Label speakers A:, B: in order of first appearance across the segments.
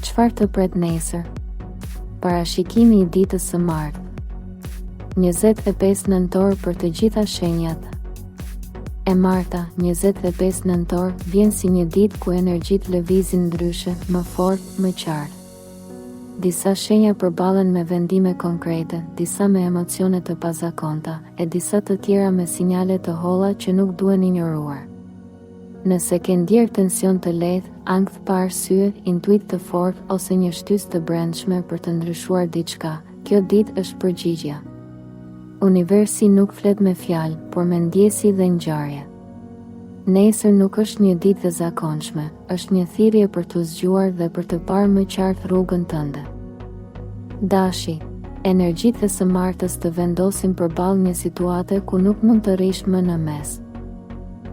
A: Çfarë të pret nesër? Parashikimi i ditës së martë. 25 nëntor për të gjitha shenjat. E marta, 25 nëntor, vjen si një ditë ku energjitë lëvizin ndryshe, më fort, më qartë. Disa shenja përballen me vendime konkrete, disa me emocione të pazakonta, e disa të tjera me sinjale të holla që nuk duhen injoruar. Nëse ke ndjerë tension të lehtë, ankth pa arsye, intuit të fortë ose një shtysë të brendshme për të ndryshuar diçka, kjo ditë është përgjigja. Universi nuk flet me fjalë, por me ndjesi dhe ngjarje. Nesër nuk është një ditë e zakonshme, është një thirrje për të zgjuar dhe për të parë më qartë rrugën tënde. Dashi, energjitë e së martës të vendosin përballë një situate ku nuk mund të rrish më në mes.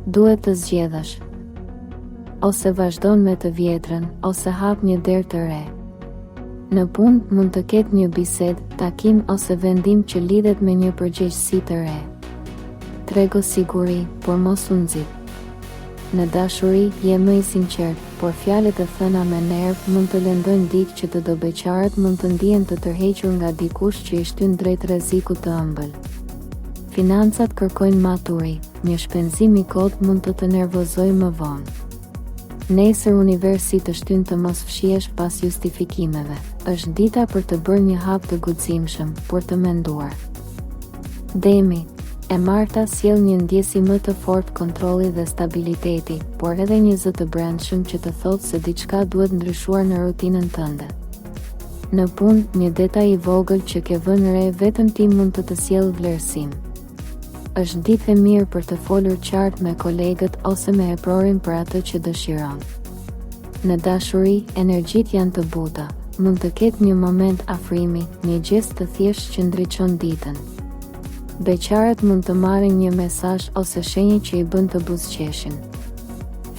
A: Duhet të zgjedhësh. Ose vazhdon me të vjetrën, ose hap një derë të re. Në punë mund të ketë një bisedë, takim ose vendim që lidhet me një përgjegjësi të re. Trego siguri, por mos u nxit. Në dashuri, je më i sinqert, por fjalët e thëna me nerv mund të lëndojnë dikë që të dobeqarët mund të ndihen të tërhequr nga dikush që i shtyn drejt rrezikut të ëmbël. Financat kërkojnë maturi, një shpenzim i kot mund të nervozojë më vonë. Nesër universi të shtyn të mos fshihesh pas justifikimeve. Është dita për të bërë një hap të guximshëm, por të menduar. Demi, e marta sjell një ndjesi më të fortë kontrolli dhe stabiliteti, por edhe një zë të brendshëm që të thotë se diçka duhet ndryshuar në rutinën tënde. Në punë, një detaj i vogël që ke vënë re vetëm ti mund të sjellë vlerësim. Është ditë e mirë për të folur qartë me kolegët ose me eprorin për atë që dëshiron. Në dashuri, energjitë janë të buta, mund të ketë një moment afrimi, një gest të thjeshtë që ndriçon ditën. Beqarët mund të marrin një mesazh ose shenjë që i bën të buzëqeshin.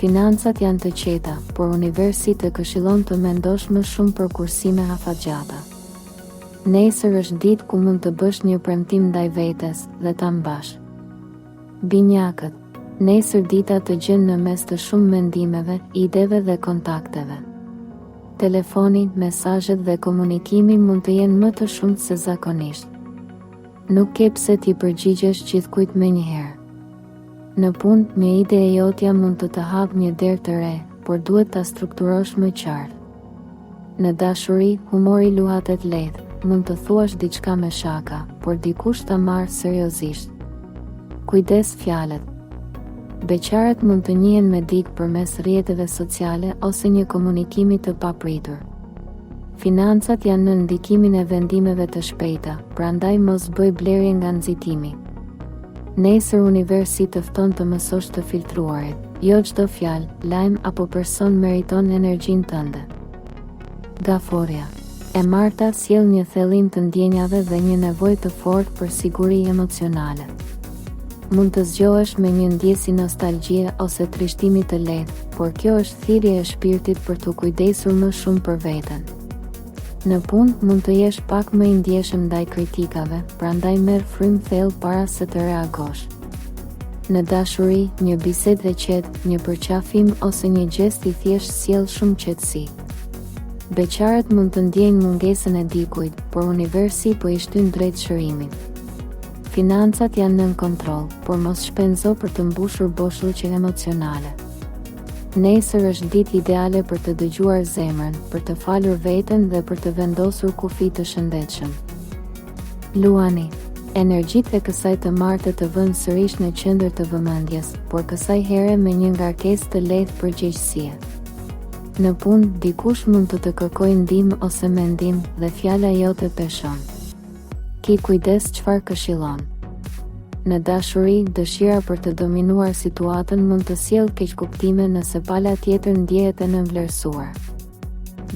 A: Financat janë të qeta, por universi të këshillon të mendosh më shumë për kursime afatgjata. Nesër është ditë ku mund të bësh një premtim ndaj vetes dhe ta mbash. Binjakët, nesër dita të gjen në mes të shumë mendimeve, ideve dhe kontakteve. Telefoni, mesazhet dhe komunikimi mund të jenë më të shumtë se zakonisht. Nuk ke pse t'i përgjigjesh gjithkujt menjëherë. Në punë, një ide e jotja mund të hapë një derë të re, por duhet ta strukturosh më qartë. Në dashuri, humori luhatet lehtë, mund të thuash diçka me shaka, por dikush ta marrë seriozisht. Kujdes fjalët. Beqarët mund të njihen me dikë përmes rrjeteve sociale ose një komunikimi të papritur. Financat janë në ndikimin e vendimeve të shpejta, prandaj mos bëj blerje nga nxitimi. Nesër universi të fton të mësosh të filtruarit, jo çdo fjalë, lajm apo person meriton energjinë tënde. Gaforja. E marta sjell një thellim të ndjenjave dhe një nevojë të fortë për siguri emocionale. Mund të zgjohesh me një ndjesi nostalgjie ose trishtimi të lehtë, por kjo është thirrje e shpirtit për të kujdesur më shumë për veten. Në punë mund të jesh pak më i ndjeshëm ndaj kritikave, prandaj merr frym thellë para se të reagosh. Në dashuri, një bisedë e qetë, një përqafim ose një gest i thjeshtë sjell shumë qetësi. Beqarët mund të ndjejnë mungesën e dikujt, por universi po i shtyn drejt shërimit. Financat janë nën kontroll, por mos shpenzo për të mbushur boshllëqe emocionale. Nesër është ditë ideale për të dëgjuar zemrën, për të falur veten dhe për të vendosur kufi të shëndetshëm. Luani, energjitë e kësaj të martë të vënë sërish në qendër të vëmendjes, por kësaj here me një ngarkesë të lehtë përgjegjësie. Në punë, dikush mund të kërkojë ndihmë ose mendim dhe fjala jote peshon. Ki kujdes çfarë këshillon. Në dashuri, dëshira për të dominuar situatën mund të sjellë keqkuptime nëse pala tjetër ndjehet e nënvlerësuar.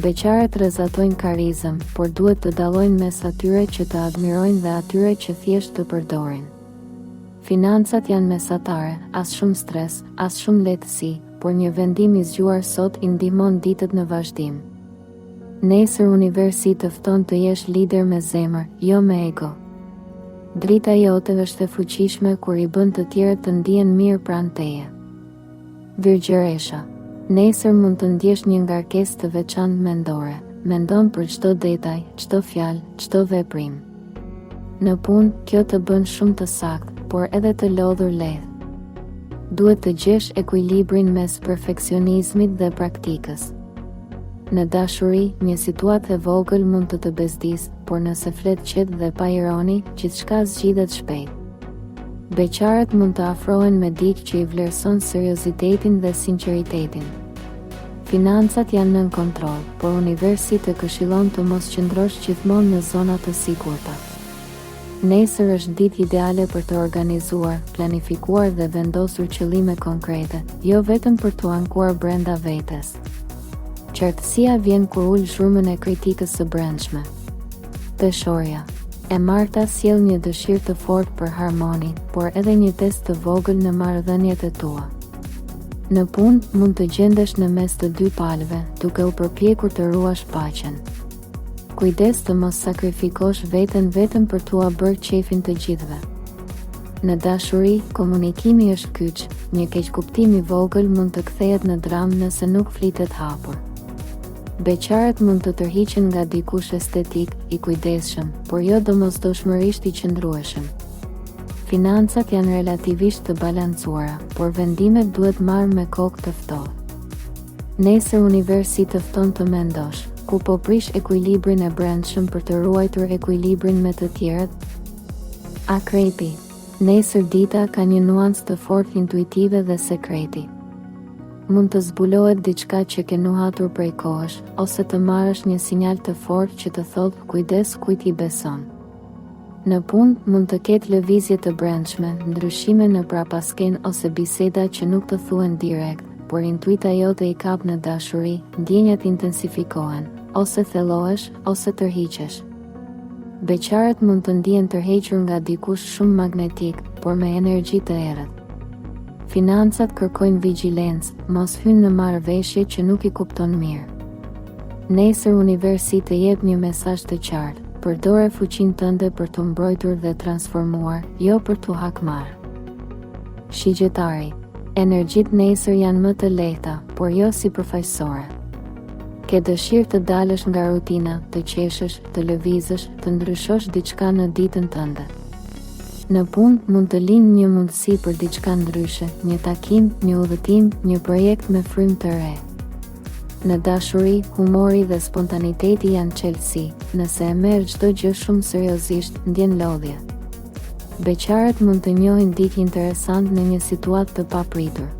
A: Beqarët rrezatojnë karizëm, por duhet të dallojnë mes atyre që të admirojnë dhe atyre që thjesht të përdorin. Financat janë mesatare, as shumë stres, as shumë lehtësi, por një vendim i zgjuar sot i ndihmon ditët në vazhdim. Nesër universi të fton të jesh lider me zemër, jo me ego. Drita jote është e fuqishme kur i bën të tjerët të ndihen mirë pranë teje. Virgjëresha. Nesër mund të ndjesh një ngarkesë të veçantë mendore. Mendon për çdo detaj, çdo fjalë, çdo veprim. Në punë, kjo të bën shumë të saktë, por edhe të lodhur lehtë. Duhet të gjesh ekuilibrin mes perfeksionizmit dhe praktikës. Në dashuri, një situatë e vogël mund të të bezdisë, por nëse flet qetë dhe pa ironi, gjithçka zgjidhet shpejt. Beqarët mund të afrohen me dikë që i vlerëson seriozitetin dhe sinqeritetin. Financat janë nën kontroll, por universi të këshillon të mos qëndrosh gjithmonë në zona të sigurta. Nesër është ditë ideale për të organizuar, planifikuar dhe vendosur qëllime konkrete, jo vetëm për t'u ankuar brenda vetes. Qartësia vjen kur ul zhurmën e kritikës së brendshme. Peshorja. E marta sjell një dëshirë të fortë për harmoni, por edhe një test të vogël në marrëdhëniet e tua. Në punë, mund të gjendesh në mes të dy palëve, duke u përpjekur të ruash paqen. Kujdes të mos sakrifikosh veten vetëm për t'ua bërë qefin të gjithëve. Në dashuri, komunikimi është kyç, një keqkuptim i vogël mund të kthehet në dramë nëse nuk flitet hapur. Beqarët mund të tërhiqen nga dikush estetik, i kujdesshëm, por jo domosdoshmërisht i qëndrueshëm. Financat janë relativisht të balancuara, por vendimet duhet marrë me kokë të ftohtë. Nesër universi të fton të mendosh, ku po prish ekuilibrin e brendshëm për të ruajtur ekuilibrin me të tjerët? Akrepi. Nesër dita ka një nuancë të fortë intuitive dhe sekreti. Mund të zbulohet diçka që ke nuhatur prej kohësh, ose të marrësh një sinjal të fortë që të thotë kujdes kujt i beson. Në punë mund të ketë lëvizje të brendshme, ndryshime në prapaskenë ose biseda që nuk të thuhen direkt, por intuita jote i kap në dashuri, ndjenjat intensifikohen, ose thellohesh, ose tërhiqesh. Beqarët mund të ndihen tërhequr nga dikush shumë magnetik, por me energji të errët. Financat kërkojnë vigjilencë, mos hynë në marrëveshje që nuk i kupton mirë. Nesër universi të jep një mesazh të qartë, përdore fuqinë tënde për të mbrojtur dhe transformuar, jo për t'u hakmarrë. Shigjetari. Energjitë nesër janë më të lehta, por jo sipërfaqësore. Ke dëshirë të dalësh nga rutina, të qeshësh, të lëvizësh, të ndryshosh diçka në ditën tënde. Në punë mund të lindë një mundësi për diçka ndryshe, një takim, një udhëtim, një projekt me frymë të re. Në dashuri, humori dhe spontaniteti janë çelësi, nëse e merr çdo gjë shumë seriozisht, ndjen lodhje. Beqarët mund të njohin dikë interesant në një situatë të papritur.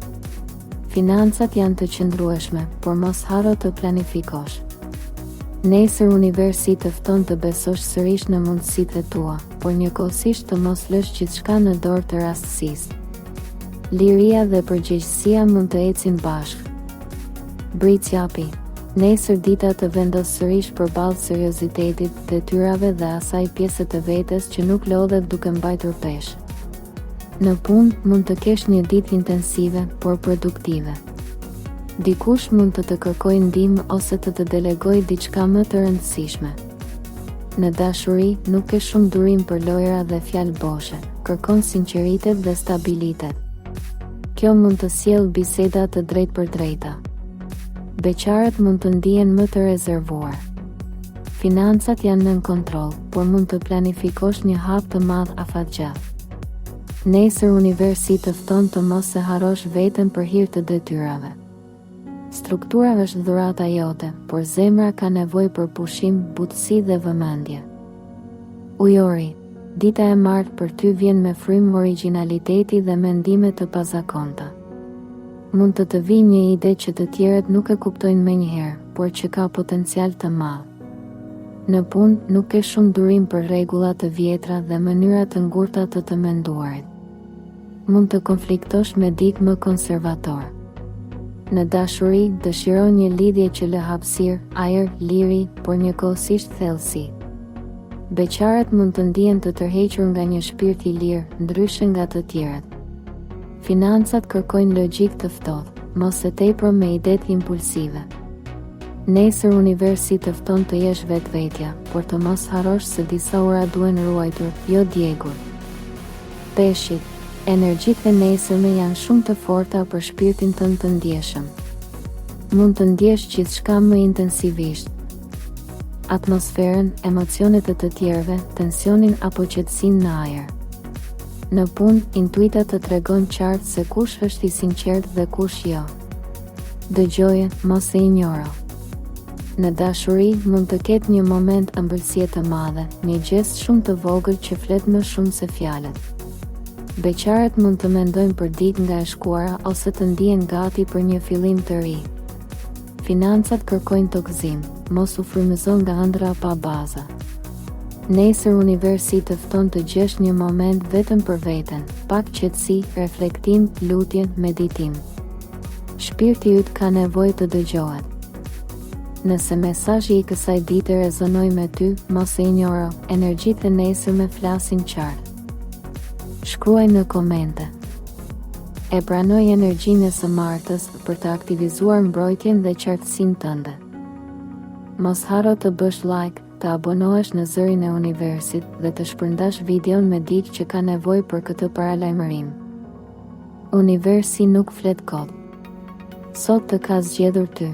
A: Financat janë të qëndrueshme, por mos harro të planifikosh. Nesër universi të fton të besosh sërish në mundësitë e tua, por njëkohësisht të mos lësh gjithçka në dorë të rastësisë. Liria dhe përgjegjësia mund të ecin bashkë. Britsjapi. Nesër dita të vendos sërish përballë seriozitetit, detyrave dhe asaj pjese të vetes që nuk lodhet duke mbajtur peshë. Në punë mund të kesh një ditë intensive, por produktive. Dikush mund të kërkojë ndihmë ose të delegojë diçka më të rëndësishme. Në dashuri, nuk ke shumë durim për lojra dhe fjalë boshe, kërkon sinqeritet dhe stabilitet. Kjo mund të sjellë biseda të drejtpërdrejta. Beqarët mund të ndihen më të rezervuar. Financat janë nën kontroll, por mund të planifikosh një hap të madh afatgjatë. Nesër universi të fton të mos e harrosh veten për hir të detyrave. Struktura është dhurata jote, por zemra ka nevojë për pushim, butësi dhe vëmendje. Ujori. Dita e martë për ty vjen me frymë origjinaliteti dhe mendime të pazakonta. Mund të vijë një ide që të tjerët nuk e kuptojnë menjëherë, por që ka potencial të madh. Në punë nuk ke shumë durim për rregulla të vjetra dhe mënyra të ngurta të menduarit. Mund të konfliktosh me dikë më konservator. Në dashuri, dëshiro një lidhje që lë hapësirë, ajër, liri, por njëkohësisht thellësi. Beqarët mund të ndihen të tërhequr nga një shpirt i lirë, ndryshe nga të tjerët. Financat kërkojnë logjik të ftohtë, mos e tepër me idetë impulsive. Nesër universi të fton të jesh vetvetja, por të mos harrosh se disa ura duhen ruajtur, jo djegur. Peshqit. Energjitë e nesërme janë shumë të forta për shpirtin tënd të ndjeshëm. Mund të ndjesh gjithçka më intensivisht. Atmosferën, emocionet e të tjerëve, tensionin apo qetësinë në ajër. Në punë, intuita të tregon qartë se kush është i sinqert dhe kush jo. Dëgjoje, mos e injoro. Në dashuri mund të ketë një moment ëmbëlsie të madhe, një gjest shumë të vogël që flet më shumë se fjalët. Beqarët mund të mendojnë për ditë nga e shkuara ose të ndihen gati për një fillim të ri. Financat kërkojnë tokëzim, mos u frymëzo nga ëndra pa baza. Nesër universi të fton të gjesh një moment vetëm për veten, pak qetësi, reflektim, lutje, meditim. Shpirti yt ka nevojë të dëgjohet. Nëse mesazhi i kësaj dite rezonoi me ty, mos e injoro, energjitë e nesërme flasin qartë. Shkruaj në komente. E pranoj energjinë e së martës për të aktivizuar mbrojtjen dhe qartësinë tënde. Mos haro të bësh like, të abonohesh në Zërin e Universit dhe të shpërndash videon me dikë që ka nevojë për këtë paralajmërim. Universi nuk flet kot. Sot të ka zgjedhur ty.